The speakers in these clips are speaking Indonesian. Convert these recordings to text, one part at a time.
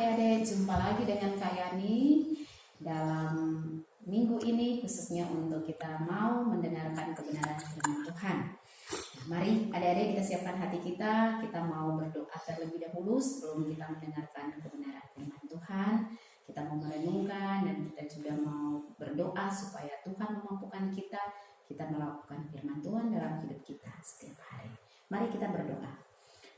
adik-adik, jumpa lagi dengan Kak Yani dalam minggu ini khususnya untuk kita mau mendengarkan kebenaran firman Tuhan. Nah, mari adik-adik kita siapkan hati kita mau berdoa terlebih dahulu sebelum kita mendengarkan kebenaran firman Tuhan. Kita mau merenungkan dan kita juga mau berdoa supaya Tuhan memampukan kita melakukan firman Tuhan dalam hidup kita setiap hari. Mari kita berdoa.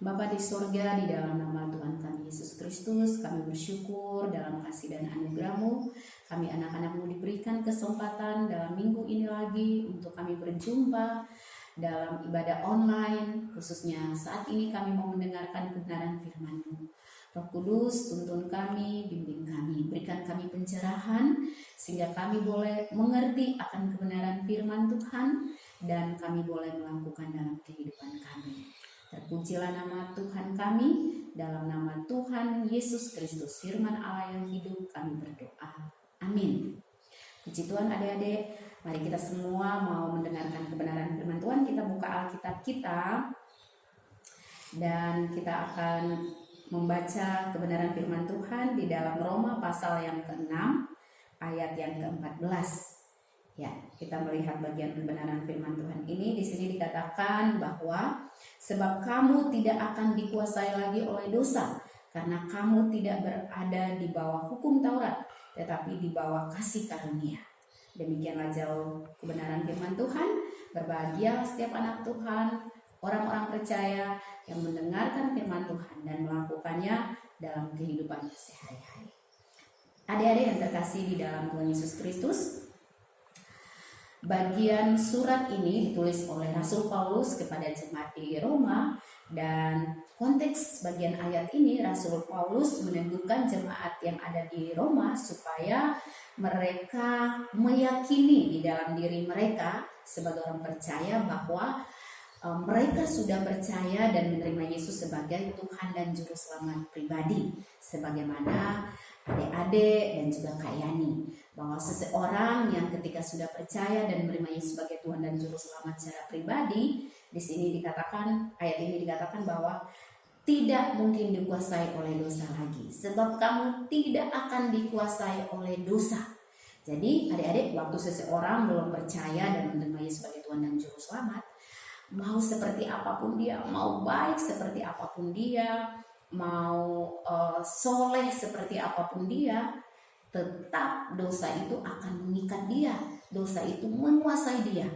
Bapa di surga, di dalam nama Tuhan kami Yesus Kristus, kami bersyukur dalam kasih dan anugerah-Mu. Kami anak-anak-Mu diberikan kesempatan dalam minggu ini lagi untuk kami berjumpa dalam ibadah online. Khususnya saat ini kami mau mendengarkan kebenaran firman-Mu. Roh Kudus, tuntun kami, bimbing kami, berikan kami pencerahan sehingga kami boleh mengerti akan kebenaran firman Tuhan dan kami boleh melakukan dalam kehidupan kami. Terpujilah nama Tuhan kami, dalam nama Tuhan Yesus Kristus, firman Allah yang hidup, kami berdoa. Amin. Puji Tuhan adik-adik, mari kita semua mau mendengarkan kebenaran firman Tuhan. Kita buka Alkitab kita dan kita akan membaca kebenaran firman Tuhan di dalam Roma pasal yang ke-6 ayat yang ke-14. Ya, kita melihat bagian kebenaran firman Tuhan ini. Di sini dikatakan bahwa sebab kamu tidak akan dikuasai lagi oleh dosa, karena kamu tidak berada di bawah hukum Taurat, tetapi di bawah kasih karunia. Demikianlah jauh kebenaran firman Tuhan. Berbahagia setiap anak Tuhan, orang-orang percaya yang mendengarkan firman Tuhan dan melakukannya dalam kehidupannya sehari-hari. Adik-adik yang terkasih di dalam Tuhan Yesus Kristus, bagian surat ini ditulis oleh Rasul Paulus kepada jemaat di Roma, dan konteks bagian ayat ini Rasul Paulus meneguhkan jemaat yang ada di Roma supaya mereka meyakini di dalam diri mereka sebagai orang percaya bahwa mereka sudah percaya dan menerima Yesus sebagai Tuhan dan Juru Selamat pribadi, sebagaimana adik-adik dan juga Kak Yani, bahwa seseorang yang ketika sudah percaya dan menerima Yesus sebagai Tuhan dan Juru Selamat secara pribadi, di sini dikatakan, ayat ini dikatakan bahwa tidak mungkin dikuasai oleh dosa lagi, sebab kamu tidak akan dikuasai oleh dosa. Jadi adik-adik, waktu seseorang belum percaya dan menerima Yesus sebagai Tuhan dan Juru Selamat, mau seperti apapun dia, mau baik seperti apapun dia, mau soleh seperti apapun dia, tetap dosa itu akan mengikat dia, dosa itu menguasai dia.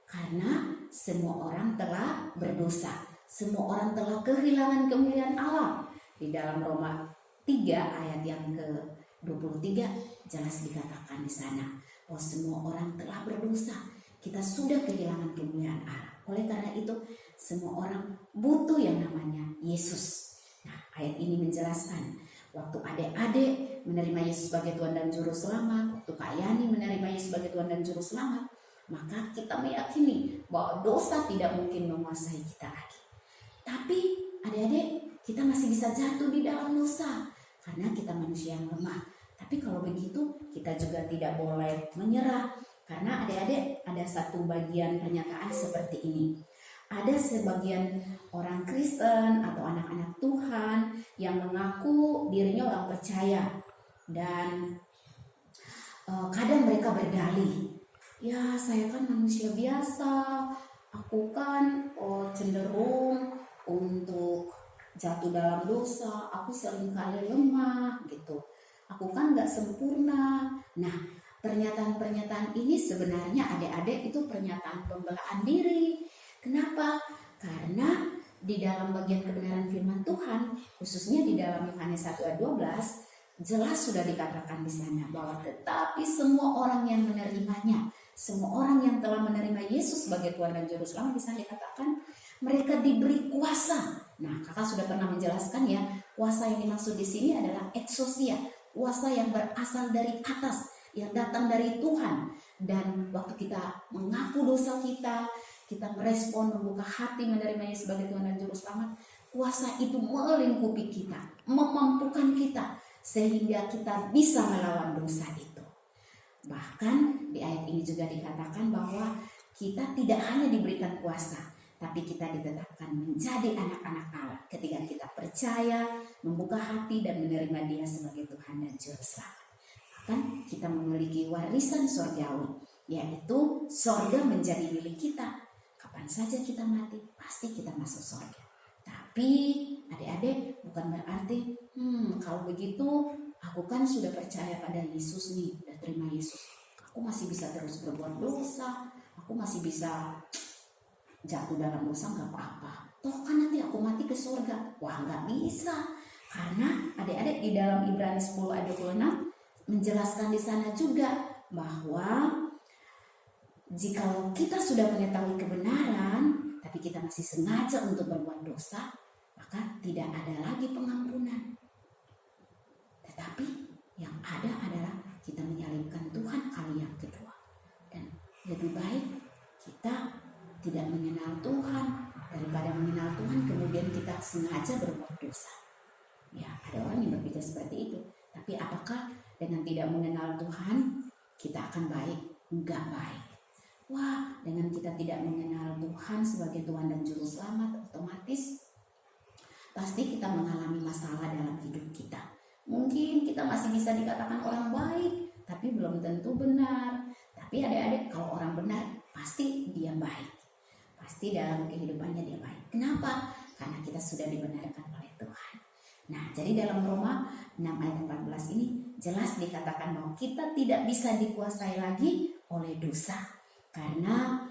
Karena semua orang telah berdosa, semua orang telah kehilangan kemuliaan Allah. Di dalam Roma 3 ayat yang ke-23 jelas dikatakan di sana bahwa semua orang telah berdosa, kita sudah kehilangan kemuliaan Allah. Oleh karena itu semua orang butuh yang namanya Yesus. Nah, ayat ini menjelaskan waktu adik-adik menerima Yesus sebagai Tuhan dan Juru Selamat, waktu Kak Yani menerima Yesus sebagai Tuhan dan Juru Selamat, maka kita meyakini bahwa dosa tidak mungkin menguasai kita lagi. Tapi adik-adik, kita masih bisa jatuh di dalam dosa karena kita manusia yang lemah. Tapi kalau begitu kita juga tidak boleh menyerah, karena adik-adik ada satu bagian pernyataan seperti ini. Ada sebagian orang Kristen atau anak-anak Tuhan yang mengaku dirinya orang percaya, dan kadang mereka berdalih, ya saya kan manusia biasa, aku kan cenderung untuk jatuh dalam dosa, aku seringkali lemah gitu, aku kan gak sempurna. Nah, pernyataan-pernyataan ini sebenarnya adik-adik itu pernyataan pembelaan diri. Kenapa? Karena di dalam bagian kebenaran firman Tuhan, khususnya di dalam Yohanes 1 ayat 12, jelas sudah dikatakan di sana bahwa tetapi semua orang yang menerimanya, semua orang yang telah menerima Yesus sebagai Tuhan dan Juru Selamat, di sana dikatakan mereka diberi kuasa. Nah, kakak sudah pernah menjelaskan ya, kuasa yang dimaksud di sini adalah exousia, kuasa yang berasal dari atas, yang datang dari Tuhan. Dan waktu kita mengaku dosa kita merespon, membuka hati menerima Yesus sebagai Tuhan dan Juru Selamat, kuasa itu melingkupi kita, memampukan kita sehingga kita bisa melawan dosa itu. Bahkan di ayat ini juga dikatakan bahwa kita tidak hanya diberikan kuasa, tapi kita ditetapkan menjadi anak-anak Allah ketika kita percaya, membuka hati dan menerima Dia sebagai Tuhan dan Juru Selamat. Bahkan kita memiliki warisan surgawi, yaitu surga menjadi milik kita. Kapan saja kita mati, pasti kita masuk surga. Tapi adik-adik, bukan berarti kalau begitu aku kan sudah percaya pada Yesus nih, udah terima Yesus, aku masih bisa terus berbuat dosa, aku masih bisa jatuh dalam dosa, nggak apa-apa. Toh kan nanti aku mati ke surga. Wah, nggak bisa. Karena adik-adik di dalam Ibrani 10 ayat 26 menjelaskan di sana juga bahwa jikalau kita sudah mengetahui kebenaran, tapi kita masih sengaja untuk berbuat dosa, maka tidak ada lagi pengampunan. Tetapi yang ada adalah kita menyalibkan Tuhan kali yang kedua. Dan lebih baik kita tidak mengenal Tuhan daripada mengenal Tuhan kemudian kita sengaja berbuat dosa. Ya, ada orang yang berpikir seperti itu. Tapi apakah dengan tidak mengenal Tuhan kita akan baik? Enggak baik. Wah, dengan kita tidak mengenal Tuhan sebagai Tuhan dan Juru Selamat, otomatis pasti kita mengalami masalah dalam hidup kita. Mungkin kita masih bisa dikatakan orang baik, tapi belum tentu benar. Tapi adik-adik, kalau orang benar, pasti dia baik. Pasti dalam kehidupannya dia baik. Kenapa? Karena kita sudah dibenarkan oleh Tuhan. Nah, jadi dalam Roma 6 ayat 14 ini jelas dikatakan bahwa kita tidak bisa dikuasai lagi oleh dosa. Karena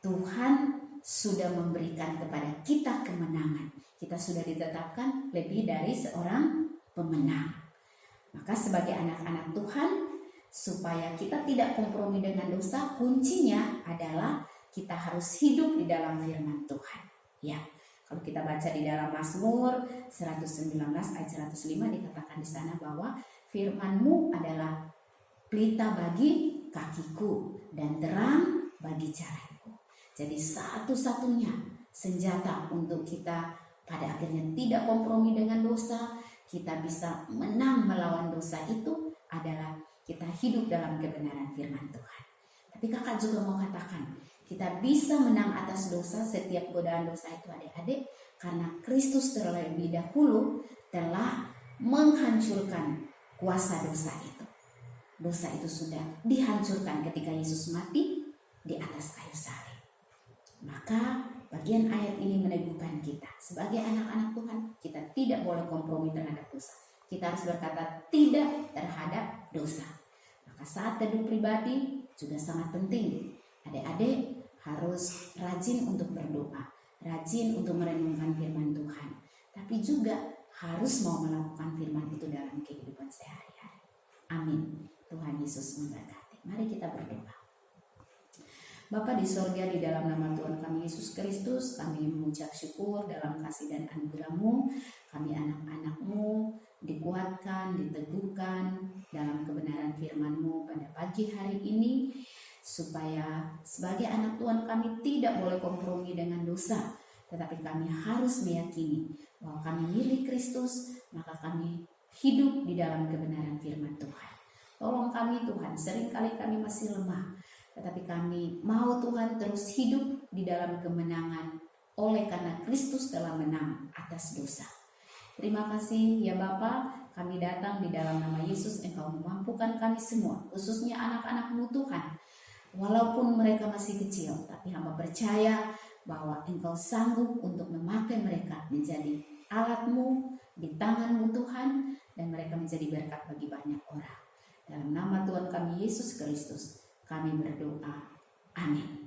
Tuhan sudah memberikan kepada kita kemenangan. Kita sudah ditetapkan lebih dari seorang pemenang. Maka sebagai anak-anak Tuhan, supaya kita tidak kompromi dengan dosa, kuncinya adalah kita harus hidup di dalam firman Tuhan. Ya, kalau kita baca di dalam Mazmur 119 ayat 105 dikatakan di sana bahwa firman-Mu adalah pelita bagi kakiku dan terang bagi jalanku. Jadi satu-satunya senjata untuk kita pada akhirnya tidak kompromi dengan dosa, kita bisa menang melawan dosa itu adalah kita hidup dalam kebenaran firman Tuhan. Tapi kakak juga mau katakan, kita bisa menang atas dosa, setiap godaan dosa itu adik-adik, karena Kristus terlebih dahulu telah menghancurkan kuasa dosa itu. Dosa itu sudah dihancurkan ketika Yesus mati di atas kayu salib. Maka bagian ayat ini meneguhkan kita sebagai anak-anak Tuhan, kita tidak boleh kompromi terhadap dosa. Kita harus berkata tidak terhadap dosa. Maka saat teduh pribadi juga sangat penting. Adik-adik harus rajin untuk berdoa, rajin untuk merenungkan firman Tuhan, tapi juga harus mau melakukan firman itu dalam kehidupan sehari-hari. Amin. Tuhan Yesus memberkati. Mari kita berdoa. Bapa di sorga, di dalam nama Tuhan kami Yesus Kristus, kami mengucap syukur dalam kasih dan anugerah-Mu. Kami anak-anak-Mu dikuatkan, diteguhkan dalam kebenaran firman-Mu pada pagi hari ini, supaya sebagai anak Tuhan kami tidak boleh kompromi dengan dosa, tetapi kami harus meyakini bahwa kami milik Kristus, maka kami hidup di dalam kebenaran firman Tuhan. Tolong kami Tuhan, seringkali kami masih lemah, tetapi kami mau Tuhan terus hidup di dalam kemenangan oleh karena Kristus telah menang atas dosa. Terima kasih ya Bapa, kami datang di dalam nama Yesus, Engkau memampukan kami semua, khususnya anak-anak-Mu Tuhan. Walaupun mereka masih kecil, tapi hamba percaya bahwa Engkau sanggup untuk memakai mereka menjadi alat-Mu di tangan-Mu Tuhan, dan mereka menjadi berkat bagi banyak orang. Dalam nama Tuhan kami Yesus Kristus, kami berdoa. Amin.